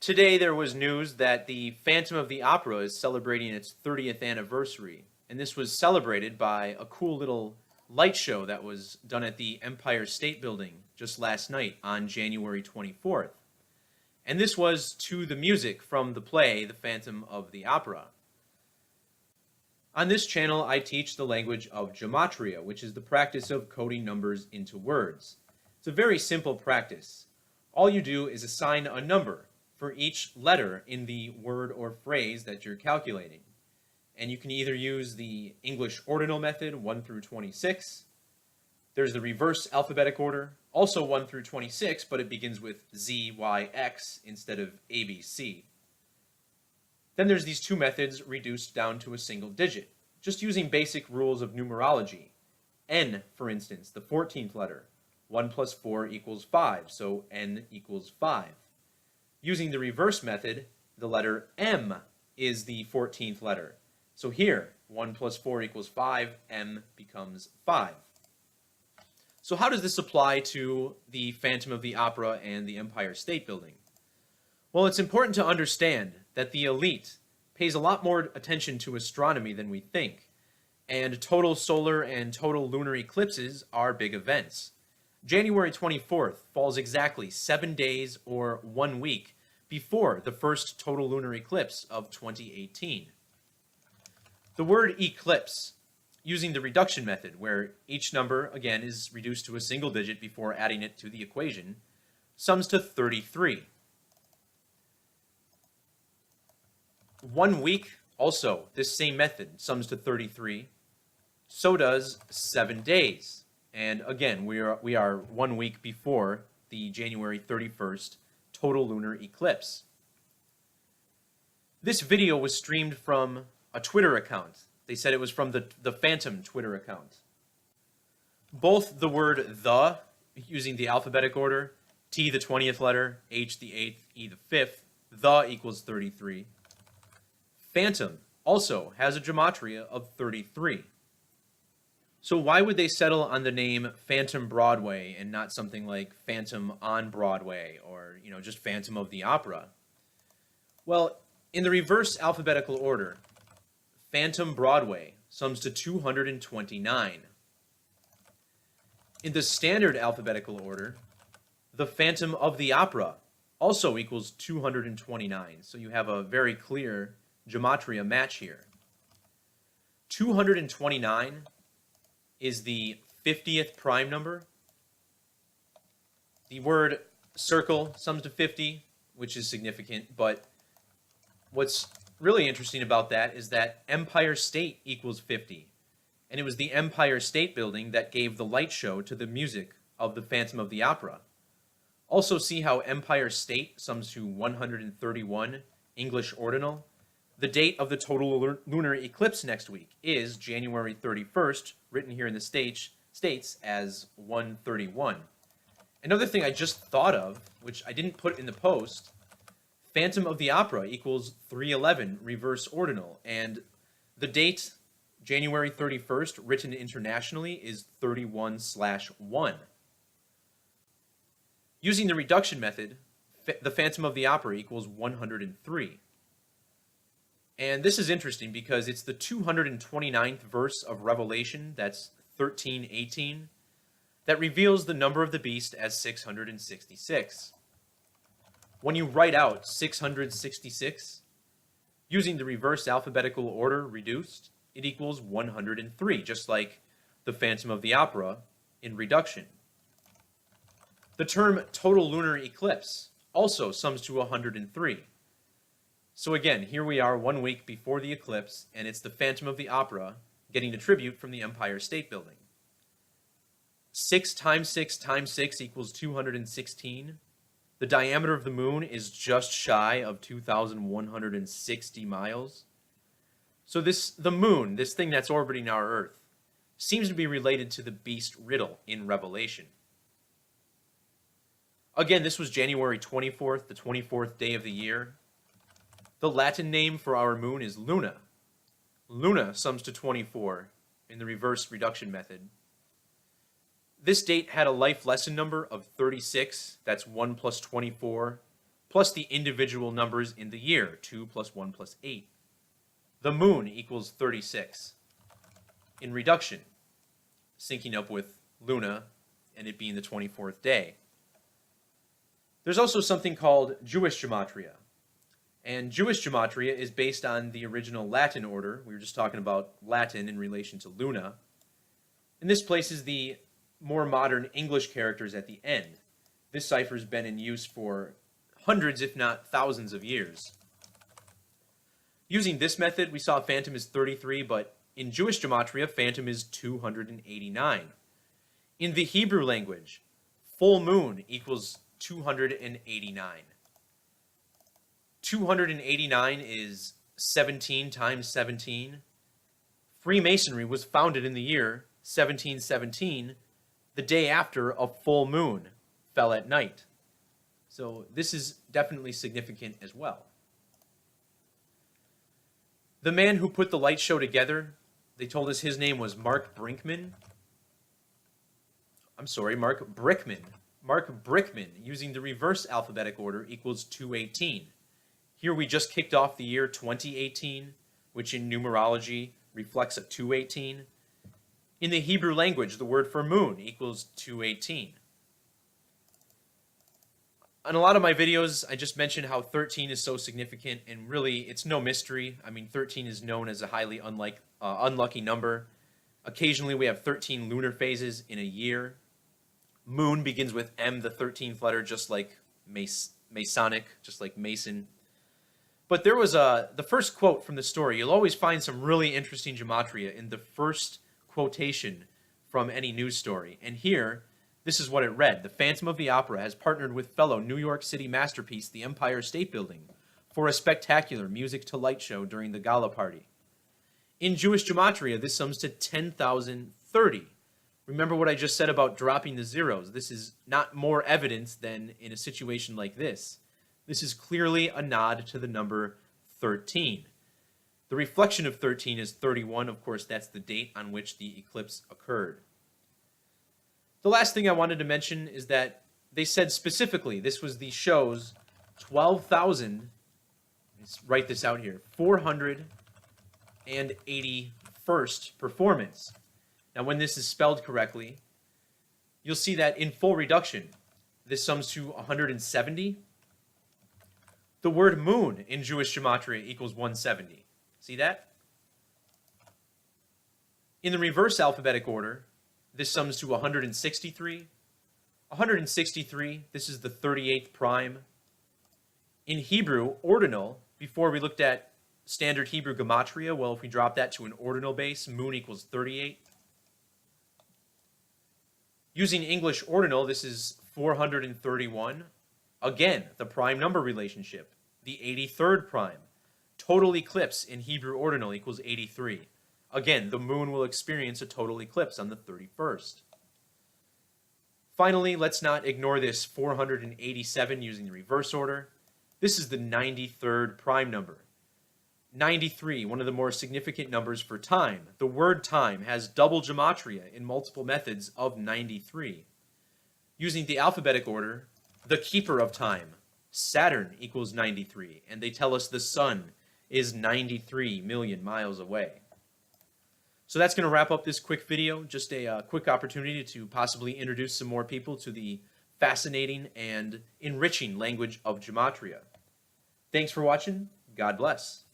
Today there was news that the Phantom of the Opera is celebrating its 30th anniversary, and this was celebrated by a cool little light show that was done at the Empire State Building just last night on January 24th. And this was to the music from the play The Phantom of the Opera. On this channel, I teach the language of gematria, which is the practice of coding numbers into words. It's a very simple practice. All you do is assign a number for each letter in the word or phrase that you're calculating. And you can either use the English ordinal method, 1 through 26. There's the reverse alphabetic order, also 1 through 26, but it begins with Z, Y, X instead of A, B, C. Then there's these two methods reduced down to a single digit, just using basic rules of numerology. N, for instance, the 14th letter. 1 plus 4 equals 5, so N equals 5. Using the reverse method, the letter M is the 14th letter. So here, 1 plus 4 equals 5, M becomes 5. So how does this apply to the Phantom of the Opera and the Empire State Building? Well, it's important to understand that the elite pays a lot more attention to astronomy than we think, and total solar and total lunar eclipses are big events. January 24th falls exactly 7 days or 1 week before the first total lunar eclipse of 2018. The word eclipse, using the reduction method, where each number, again, is reduced to a single digit before adding it to the equation, sums to 33. 1 week, also, this same method sums to 33. So does 7 days. And again, we are 1 week before the January 31st total lunar eclipse. This video was streamed from a Twitter account. They said it was from the Phantom Twitter account. Both the word the, using the alphabetic order, T the 20th letter, H the 8th, E the 5th, the equals 33. Phantom also has a gematria of 33. So why would they settle on the name Phantom Broadway and not something like Phantom on Broadway or, just Phantom of the Opera? Well, in the reverse alphabetical order, Phantom Broadway sums to 229. In the standard alphabetical order, the Phantom of the Opera also equals 229. So you have a very clear gematria match here. 229 is the 50th prime number. The word circle sums to 50, which is significant, but what's really interesting about that is that Empire State equals 50, and it was the Empire State Building that gave the light show to the music of the Phantom of the Opera. Also see how Empire State sums to 131 English ordinal. The date of the total lunar eclipse next week is January 31st, written here in the states as 131. Another thing I just thought of, which I didn't put in the post, Phantom of the Opera equals 311 reverse ordinal, and the date, January 31st, written internationally, is 31/1. Using the reduction method, the Phantom of the Opera equals 103. And this is interesting because it's the 229th verse of Revelation, that's 13:18, that reveals the number of the beast as 666. When you write out 666, using the reverse alphabetical order reduced, it equals 103, just like the Phantom of the Opera in reduction. The term total lunar eclipse also sums to 103. So again, here we are 1 week before the eclipse, and it's the Phantom of the Opera getting a tribute from the Empire State Building. 6 times 6 times 6 equals 216. The diameter of the moon is just shy of 2,160 miles. So the moon, this thing that's orbiting our Earth, seems to be related to the beast riddle in Revelation. Again, this was January 24th, the 24th day of the year. The Latin name for our moon is Luna. Luna sums to 24 in the reverse reduction method. This date had a life lesson number of 36. That's 1 plus 24 plus the individual numbers in the year, 2 plus 1 plus 8. The moon equals 36. In reduction, syncing up with Luna and it being the 24th day. There's also something called Jewish gematria. And Jewish gematria is based on the original Latin order. We were just talking about Latin in relation to Luna. And this places the more modern English characters at the end. This cipher has been in use for hundreds, if not thousands of years. Using this method, we saw phantom is 33, but in Jewish gematria, phantom is 289. In the Hebrew language, full moon equals 289. 289 is 17 times 17. Freemasonry was founded in the year 1717, the day after a full moon fell at night. So this is definitely significant as well. The man who put the light show together, they told us his name was Mark Brickman. Mark Brickman, using the reverse alphabetic order, equals 218. Here we just kicked off the year 2018, which in numerology reflects a 218. In the Hebrew language, the word for moon equals 218. On a lot of my videos, I just mentioned how 13 is so significant, and really, it's no mystery. I mean, 13 is known as a highly unlucky number. Occasionally, we have 13 lunar phases in a year. Moon begins with M, the 13th letter, just like Masonic, just like Mason. But there was the first quote from the story. You'll always find some really interesting gematria in the first quotation from any news story. And here, this is what it read. The Phantom of the Opera has partnered with fellow New York City masterpiece, the Empire State Building, for a spectacular music to light show during the gala party. In Jewish gematria, this sums to 10,030. Remember what I just said about dropping the zeros. This is not more evidence than in a situation like this. This is clearly a nod to the number 13. The reflection of 13 is 31. Of course, that's the date on which the eclipse occurred. The last thing I wanted to mention is that they said specifically this was the show's 12,000, let's write this out here, 481st performance. Now, when this is spelled correctly, you'll see that in full reduction, this sums to 170. The word moon in Jewish gematria equals 170. See that? In the reverse alphabetic order, this sums to 163. 163, this is the 38th prime. In Hebrew, ordinal, before we looked at standard Hebrew gematria, well, if we drop that to an ordinal base, moon equals 38. Using English ordinal, this is 431. Again, the prime number relationship, the 83rd prime. Total eclipse in Hebrew ordinal equals 83. Again, the moon will experience a total eclipse on the 31st. Finally, let's not ignore this 487 using the reverse order. This is the 93rd prime number. 93, one of the more significant numbers for time. The word time has double gematria in multiple methods of 93. Using the alphabetic order, the keeper of time, Saturn, equals 93, and they tell us the sun is 93 million miles away. So that's going to wrap up this quick video, just a quick opportunity to possibly introduce some more people to the fascinating and enriching language of gematria. Thanks for watching. God bless.